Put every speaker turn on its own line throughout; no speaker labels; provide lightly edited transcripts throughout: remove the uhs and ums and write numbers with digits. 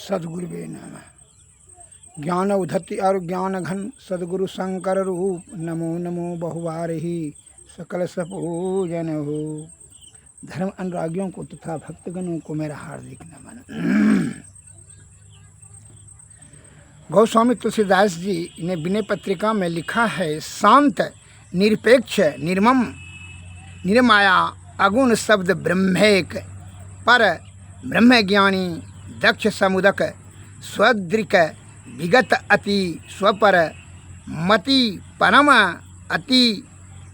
सद्गुरुवे नमः। ज्ञान उद्धति और ज्ञान घन सद्गुरु शंकर रूप, नमो नमो बहुवारही सकल सपूजन हो। धर्म अनुरागियों को तथा भक्तगणों को मेरा हार्दिक नमन। गोस्वामी तुलसीदास जी ने विनय पत्रिका में लिखा है, शांत निरपेक्ष निर्मम निर्माया अगुण शब्द ब्रह्मेक, पर ब्रह्मज्ञानी दक्ष समुदक स्वदृक विगत अति स्वपर मति परम अति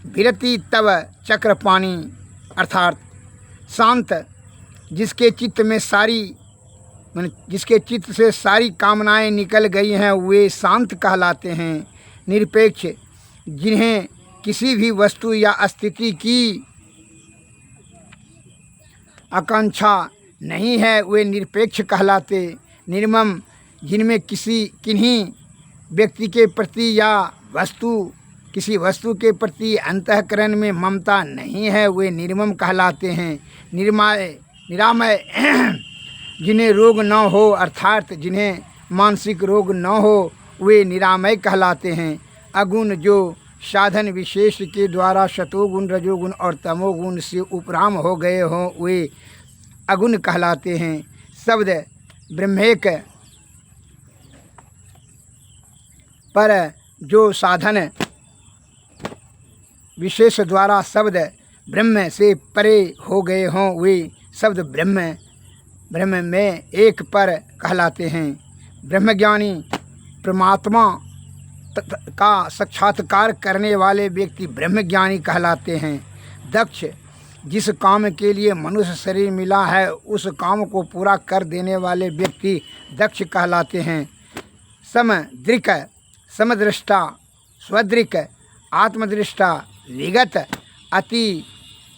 विरति तव चक्रपाणी। अर्थात शांत जिसके चित्त में जिसके चित्त से सारी कामनाएं निकल गई हैं वे शांत कहलाते हैं। निरपेक्ष जिन्हें किसी भी वस्तु या स्थिति की आकांक्षा नहीं है वे निरपेक्ष कहलाते। निर्मम जिनमें किन्हीं व्यक्ति के प्रति या किसी वस्तु के प्रति अंतःकरण में ममता नहीं है वे निर्मम कहलाते हैं। निरामय जिन्हें रोग न हो, अर्थात जिन्हें मानसिक रोग न हो वे निरामय कहलाते हैं। अगुण जो साधन विशेष के द्वारा सतोगुण रजोगुण और तमोगुण से उपराम हो गए हों वे अगुण कहलाते हैं। शब्द ब्रह्मेक, पर जो साधन विशेष द्वारा शब्द ब्रह्म से परे हो गए हों वे शब्द ब्रह्म में एक पर कहलाते हैं। ब्रह्मज्ञानी परमात्मा का साक्षात्कार करने वाले व्यक्ति ब्रह्मज्ञानी कहलाते हैं। दक्ष जिस काम के लिए मनुष्य शरीर मिला है उस काम को पूरा कर देने वाले व्यक्ति दक्ष कहलाते हैं। समदृक समदृष्टा स्वदृक आत्मदृष्टा विगत अति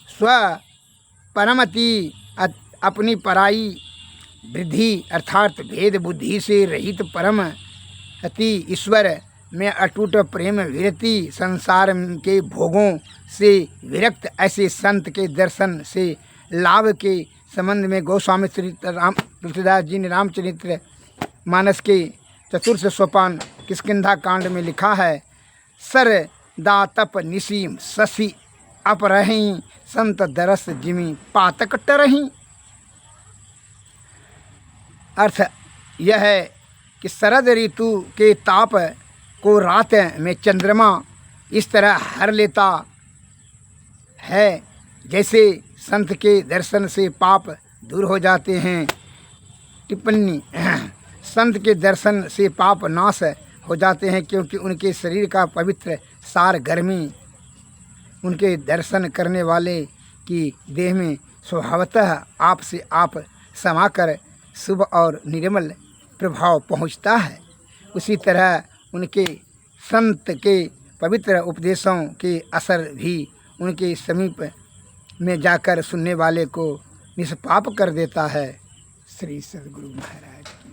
स्व परमति अपनी पराई वृद्धि अर्थात भेद बुद्धि से रहित परम अति ईश्वर में अटूट प्रेम विरति संसार के भोगों से विरक्त ऐसे संत के दर्शन से लाभ के संबंध में गोस्वामी तुलसीदास जी ने रामचरित्र मानस के चतुर्थ सोपान किष्किंधा कांड में लिखा है, सर दातप निसीम शशि अपरहीं संत दरस जिमी पातक टरहीं। अर्थ यह है कि शरद ऋतु के ताप को रात में चंद्रमा इस तरह हर लेता है जैसे संत के दर्शन से पाप दूर हो जाते हैं। टिप्पणी, संत के दर्शन से पाप नाश हो जाते हैं क्योंकि उनके शरीर का पवित्र सार गर्मी उनके दर्शन करने वाले की देह में स्वभावतः आप से आप समाकर शुभ और निर्मल प्रभाव पहुँचता है। उसी तरह उनके संत के पवित्र उपदेशों के असर भी उनके समीप में जाकर सुनने वाले को निष्पाप कर देता है। श्री सद्गुरु महाराज की।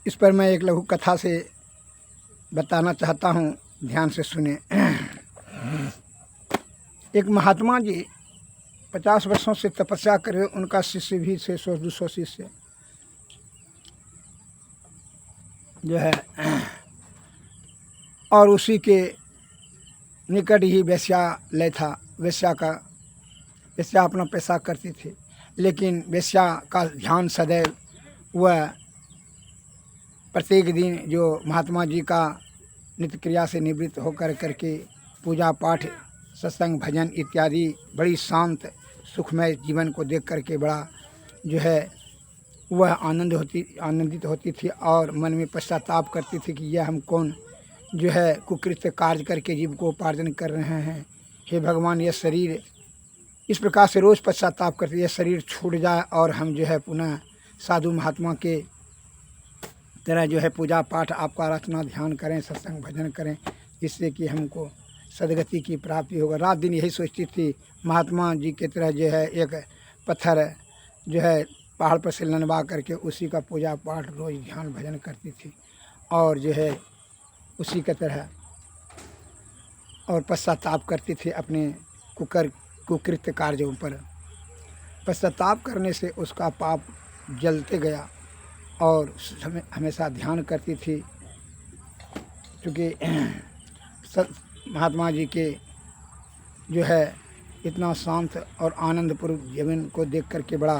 इस पर मैं एक लघु कथा से बताना चाहता हूँ, ध्यान से सुने। एक महात्मा जी 50 वर्षों से तपस्या करे, उनका शिष्य भी 600-200 शिष्य जो है, और उसी के निकट ही वेश्यालय था। वेश्या अपना पैसा करती थी, लेकिन वेश्या का ध्यान सदैव वह प्रत्येक दिन जो महात्मा जी का नित्य क्रिया से निवृत्त होकर करके पूजा पाठ सत्संग भजन इत्यादि बड़ी शांत सुखमय जीवन को देख करके बड़ा जो है वह आनंदित होती थी और मन में पश्चाताप करती थी कि यह हम कौन जो है कुकृत्य कार्य करके जीव को उपार्जन कर रहे हैं। हे भगवान, यह शरीर इस प्रकार से रोज़ पश्चाताप करती, यह शरीर छूट जाए और हम जो है पुनः साधु महात्मा के तरह जो है पूजा पाठ आपका रचना ध्यान करें, सत्संग भजन करें, जिससे कि हमको सदगति की प्राप्ति होगा। रात दिन यही सोचती थी। महात्मा जी की तरह जो है एक पत्थर जो है पहाड़ पर से लनवा करके उसी का पूजा पाठ रोज़ ध्यान भजन करती थी। और जो है उसी की तरह और पश्चाताप करते थे अपने कुकृत्य कार्यों पर। पश्चाताप करने से उसका पाप जलते गया और हमेशा ध्यान करती थी, क्योंकि महात्मा जी के जो है इतना शांत और आनंदपूर्वक जीवन को देख करके बड़ा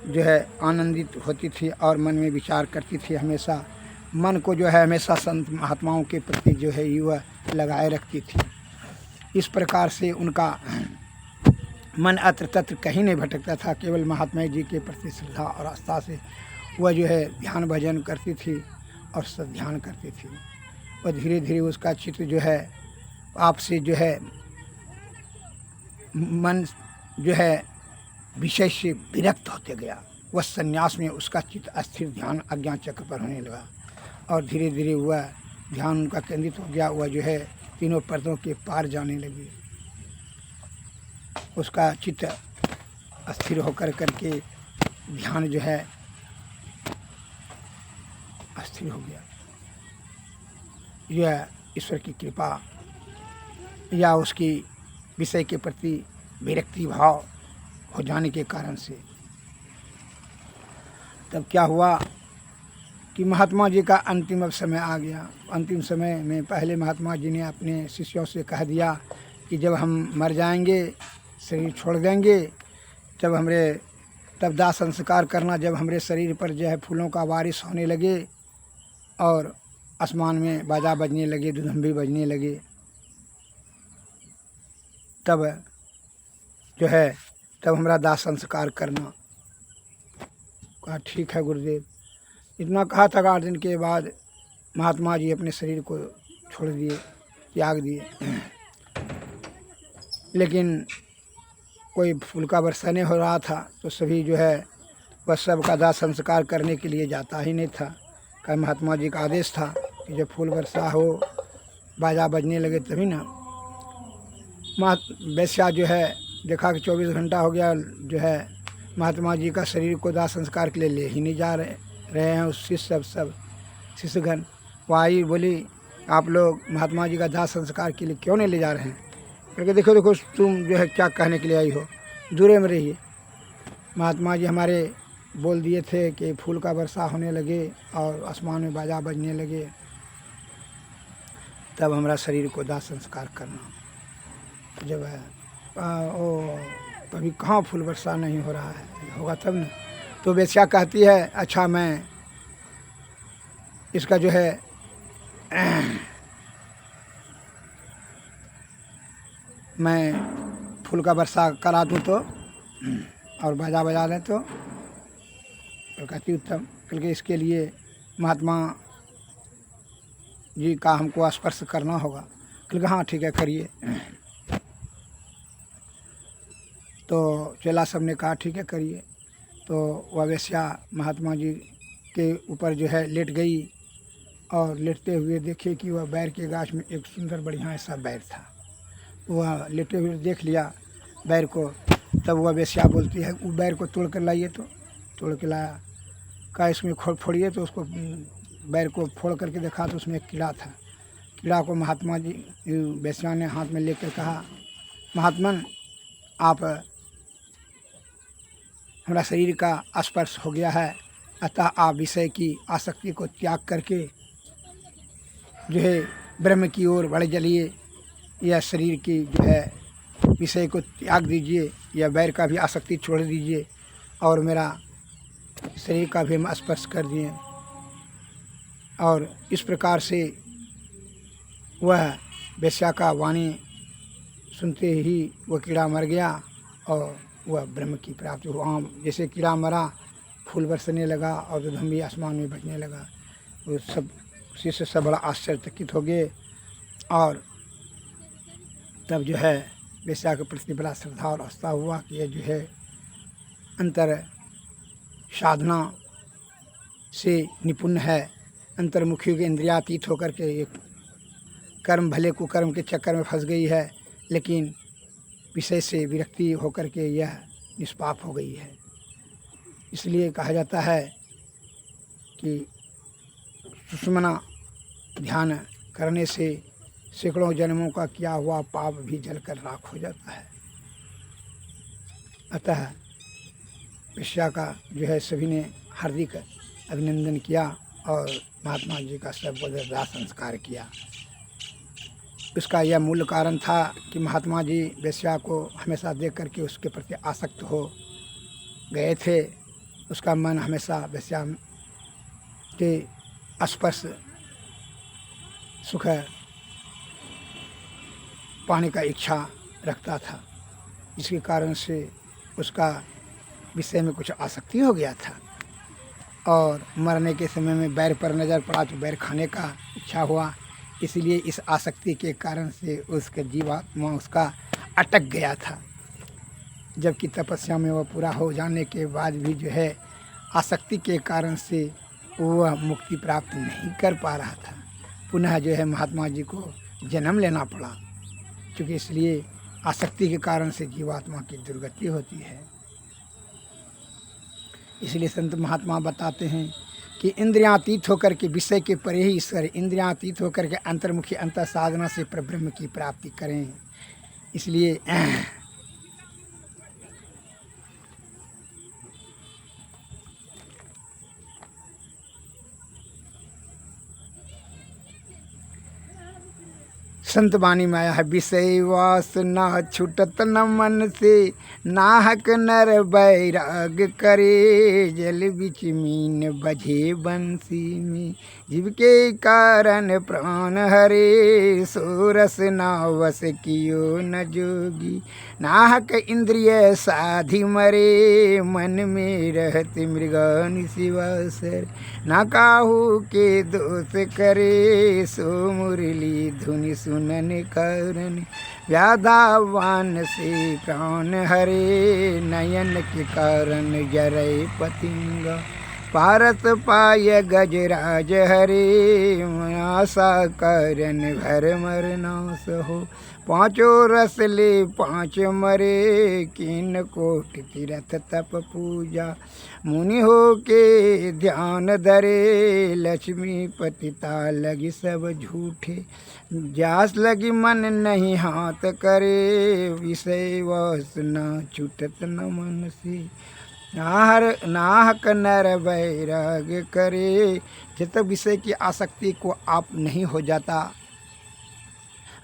जो है आनंदित होती थी और मन में विचार करती थी। हमेशा मन को जो है हमेशा संत महात्माओं के प्रति जो है युवा लगाए रखती थी। इस प्रकार से उनका मन अत्र तत्र कहीं नहीं भटकता था। केवल महात्मा जी के प्रति श्रद्धा और आस्था से वह जो है ध्यान भजन करती थी और सब ध्यान करती थी। और धीरे धीरे उसका चित्त जो है आपसे जो है मन जो है विषय से विरक्त होते गया। वह संन्यास में उसका चित्त अस्थिर ध्यान अज्ञान चक्र पर होने लगा और धीरे धीरे वह ध्यान उनका केंद्रित हो गया। वह जो है तीनों पर्दों के पार जाने लगी। उसका चित्त अस्थिर होकर करके ध्यान जो है अस्थिर हो गया। यह ईश्वर की कृपा या उसकी विषय के प्रति विरक्ति भाव हो जाने के कारण से। तब क्या हुआ कि महात्मा जी का अंतिम अब समय आ गया। अंतिम समय में पहले महात्मा जी ने अपने शिष्यों से कह दिया कि जब हम मर जाएंगे, शरीर छोड़ देंगे, तब दाह संस्कार करना। जब हमारे शरीर पर जो है फूलों का बारिश होने लगे और आसमान में बाजा बजने लगे, दुधम्बी बजने लगे, तब जो है तब हमारा दाह संस्कार करना। कहा ठीक है गुरुदेव। इतना कहा था। 8 दिन के बाद महात्मा जी अपने शरीर को छोड़ दिए, त्याग दिए। लेकिन कोई फूल का वर्षा नहीं हो रहा था तो सभी जो है वह सब का दाह संस्कार करने के लिए जाता ही नहीं था। कहा महात्मा जी का आदेश था कि जब फूल वर्षा हो, बाजा बजने लगे तभी ना। वैश्या जो है देखा कि 24 घंटा हो गया, जो है महात्मा जी का शरीर को दाह संस्कार के लिए ले ही नहीं जा रहे हैं। उस सब शिष्यगण वो आई, बोली आप लोग महात्मा जी का दाह संस्कार के लिए क्यों नहीं ले जा रहे हैं? क्योंकि देखो तुम जो है क्या कहने के लिए आई हो, दूरे में रहिए। महात्मा जी हमारे बोल दिए थे कि फूल का वर्षा होने लगे और आसमान में बाजा बजने लगे, तब हमारा शरीर को दाह संस्कार करना। जब है कभी कहाँ फूल वर्षा नहीं हो रहा है, होगा तब न। तो वेश्या कहती है अच्छा मैं इसका जो है मैं फूल का वर्षा करा दूँ तो और बाजा बजा दें तो कहती उत्तम। क्योंकि इसके लिए महात्मा जी का हमको स्पर्श करना होगा। क्योंकि हाँ ठीक है करिए। तो चेला सब ने कहा ठीक है करिए। तो वह वेश्या महात्मा जी के ऊपर जो है लेट गई और लेटते हुए देखे कि वह बैर के गाछ में एक सुंदर बढ़िया ऐसा बैर था। वह लेटे हुए देख लिया बैर को। तब वह वेश्या बोलती है वो बैर को तोड़ कर लाइए। तो तोड़ के लाया। कहा इसमें फोड़िए। तो उसको बैर को फोड़ करके देखा तो उसमें एक कीड़ा था। कीड़ा को महात्मा जी वेश्या ने हाथ में लेकर कहा महात्मन आप हमारा शरीर का स्पर्श हो गया है, अतः आप विषय की आसक्ति को त्याग करके जो है ब्रह्म की ओर बढ़ चलिए। यह शरीर की जो है विषय को त्याग दीजिए, यह बैर का भी आसक्ति छोड़ दीजिए और मेरा शरीर का भी स्पर्श कर दिए। और इस प्रकार से वह वेश्या का वाणी सुनते ही वह कीड़ा मर गया और वह ब्रह्म की प्राप्ति हुआ। जैसे कीड़ा मरा, फूल बरसने लगा और दुधम्बी आसमान में बजने लगा। वो सब शिष्य सब बड़ा आश्चर्यचकित हो गए। और तब जो है वेश्या के प्रति बड़ा श्रद्धा और आस्था हुआ कि यह जो है अंतर साधना से निपुण है, अंतर्मुखी के इंद्रियातीत होकर के एक कर्म भले कुकर्म के चक्कर में फंस गई है, लेकिन विषय से विरक्ति होकर के यह निष्पाप हो गई है। इसलिए कहा जाता है कि सुषुम्ना ध्यान करने से सैकड़ों जन्मों का किया हुआ पाप भी जलकर राख हो जाता है। अतः वेश्या का जो है सभी ने हार्दिक अभिनंदन किया और महात्मा जी का सर्वोदय दाह संस्कार किया। उसका यह मूल कारण था कि महात्मा जी वेश्या को हमेशा देख करके उसके प्रति आसक्त हो गए थे। उसका मन हमेशा वेश्या के स्पर्श सुख पाने का इच्छा रखता था, जिसके कारण से उसका विषय में कुछ आसक्ति हो गया था और मरने के समय में बैर पर नज़र पड़ा तो बैर खाने का इच्छा हुआ। इसलिए इस आसक्ति के कारण से उसका जीवात्मा उसका अटक गया था। जबकि तपस्या में वह पूरा हो जाने के बाद भी जो है आसक्ति के कारण से वह मुक्ति प्राप्त नहीं कर पा रहा था। पुनः जो है महात्मा जी को जन्म लेना पड़ा, क्योंकि इसलिए आसक्ति के कारण से जीवात्मा की दुर्गति होती है। इसलिए संत महात्मा बताते हैं कि इंद्रियातीत होकर के विषय के परे ही ईश्वर, इंद्रियातीत होकर के अंतर्मुखी अंतर साधना से परब्रह्म की प्राप्ति करें। इसलिए संत वाणी में आया है, विषय वासना छूटत न मन से, नाहक नर बैराग करे, जल बिच मीन बझे बंसी में, जीव के कारण प्राण हरे, सोरस नावस कियो न जोगी, नाहक इंद्रिय साधि मरे, मन में रहत मृगान शिवासर, ना काहू के दोष करे, सो मुरली धुनि सुनन कारण, व्याधावान से प्राण हरे, नयन के कारण जरय पतिंगा, पारत पाय गजराज हरे, आशा कारण भर मर नाश हो, पांचों रस ले पांच मरे, किन कोटि तीरथ तप पूजा, मुनि हो के ध्यान धरे, लक्ष्मी पतिता लगी सब झूठे, जास लगी मन नहीं हाथ करे, विषय वासना छूटत न मन से, नाहक नर बैराग करे। जब तक विषय की आसक्ति को आप नहीं हो जाता,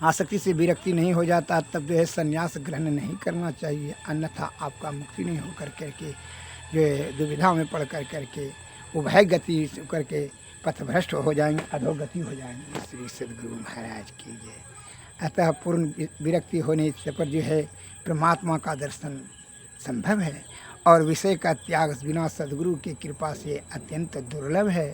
आसक्ति से विरक्ति नहीं हो जाता, तब जो है संन्यास ग्रहण नहीं करना चाहिए, अन्यथा आपका मुक्ति नहीं हो करके जो है दुविधा में पड़ करके उभय गति करके पथभ्रष्ट हो जाएंगे, अधोगति हो जाएंगे। श्री सद्गुरु महाराज की जय। अतः पूर्ण विरक्ति होने पर जो है परमात्मा का दर्शन संभव है और विषय का त्याग बिना सद्गुरु की कृपा से अत्यंत दुर्लभ है।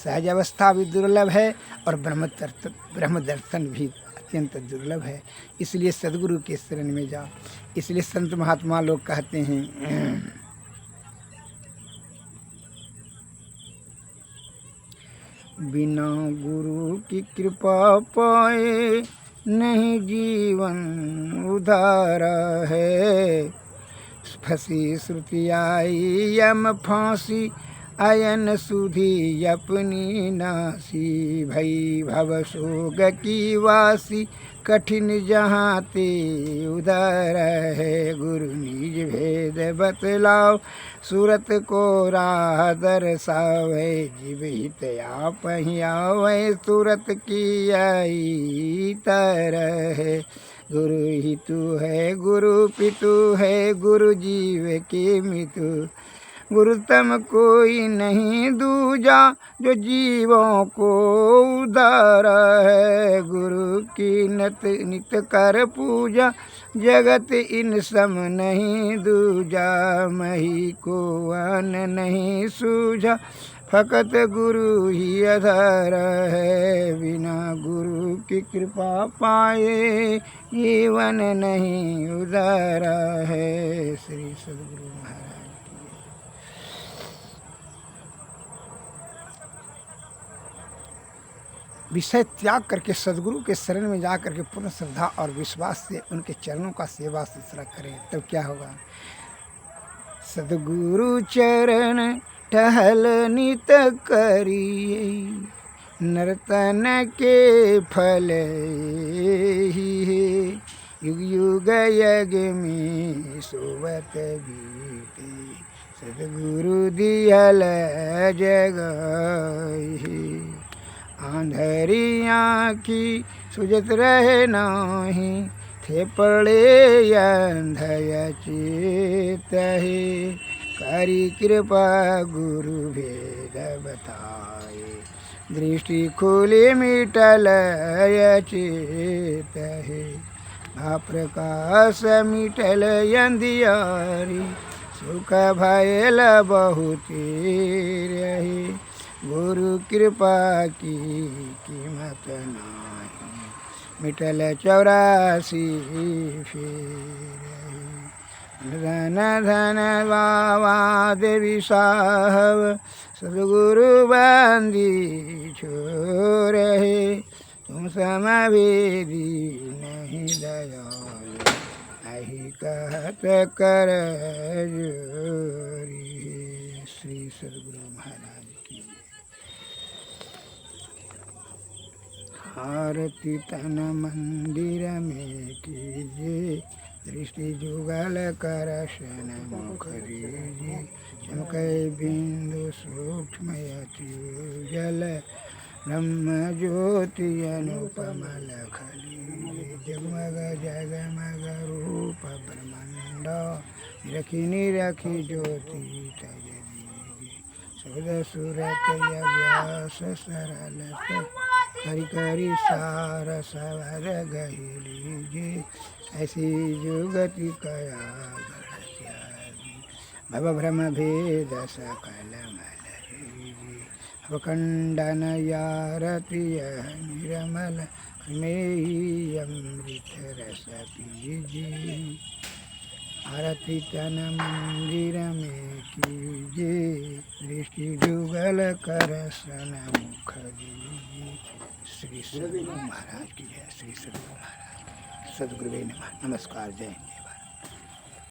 सहज अवस्था भी दुर्लभ है और ब्रह्म दर्शन भी अत्यंत दुर्लभ है। इसलिए सद्गुरु के शरण में जाओ। इसलिए संत महात्मा लोग कहते हैं, बिना गुरु की कृपा पाए नहीं जीवन उधारा है, फंसी श्रुति आई यम फांसी, अयन सुधी अपनी नासी, भई भव सोग की वासी, कठिन जहाँ ते उधर है, गुरु निज भेद बतलाओ, सूरत को राह दर्शावे, जीव हित आप ही आवे, सूरत की आई तरह है, गुरु ही तू है, गुरु पितु है, गुरु जीव के मितु, गुरु तम कोई नहीं दूजा, जो जीवों को उधारा है, गुरु की नित कर पूजा, जगत इन सम नहीं दूजा, मही को अन नहीं सूझा, फकत गुरु ही आधार है, बिना गुरु की कृपा पाए जीवन नहीं उधारा है। श्री सद्गुरु महाराज। विषय त्याग करके सद्गुरु के शरण में जा करके पूर्ण श्रद्धा और विश्वास से उनके चरणों का सेवा शुश्रूषा करें, तब क्या होगा। सद्गुरु चरण टहल नित करिए, नर्तन के फल ही है, युग युग यज्ञ में सोवत बीते, सदगुरु दियल जगाए। आंधरियाँ की सुजत रहे नाही, थे पड़े अंधय चेत है, करी कृपा गुरु भेद बताए, दृष्टि खोले मिटल चेत है। प्रकाश मिटल अंधियारी, सुख भयल बहुत रहे, गुरु कृपा की कीमत नाही, मिटल 84 फेर। धन धन बाबा देवी साहब, सदगुरु बंदी छोर है, तुम समवेदी नहीं दयाल, नहीं कहत कर जोरी। श्री सदगुरु महाराज की आरती तन मंदिर में कीजिए, दृष्टि जुगल कर शन मुख दीजिए, चमकै बिंदु सूक्ष्म अति जल, ब्रह्म ज्योति अनुपम लख लीजिए, जगमग जगमग रूप ब्रह्मांड, निरखी निरखी ज्योति तज दीजिए, शब्द सुरत व्यास सरल करी करी सार सवर गही लीजिए, ऐसी जुगति कया भव भ्रम भेद सकल मल लीजिए, अवखंडन यारति निर्मल में अमृत रस पीजिए, आरती तन मंदिर में कीजिए, दृष्टि जुगल कर सन मुख दीजिए। श्री सदगुरु महाराज की जय। श्री सदगुरु महाराज सदगुरु नमः। नमस्कार। जय।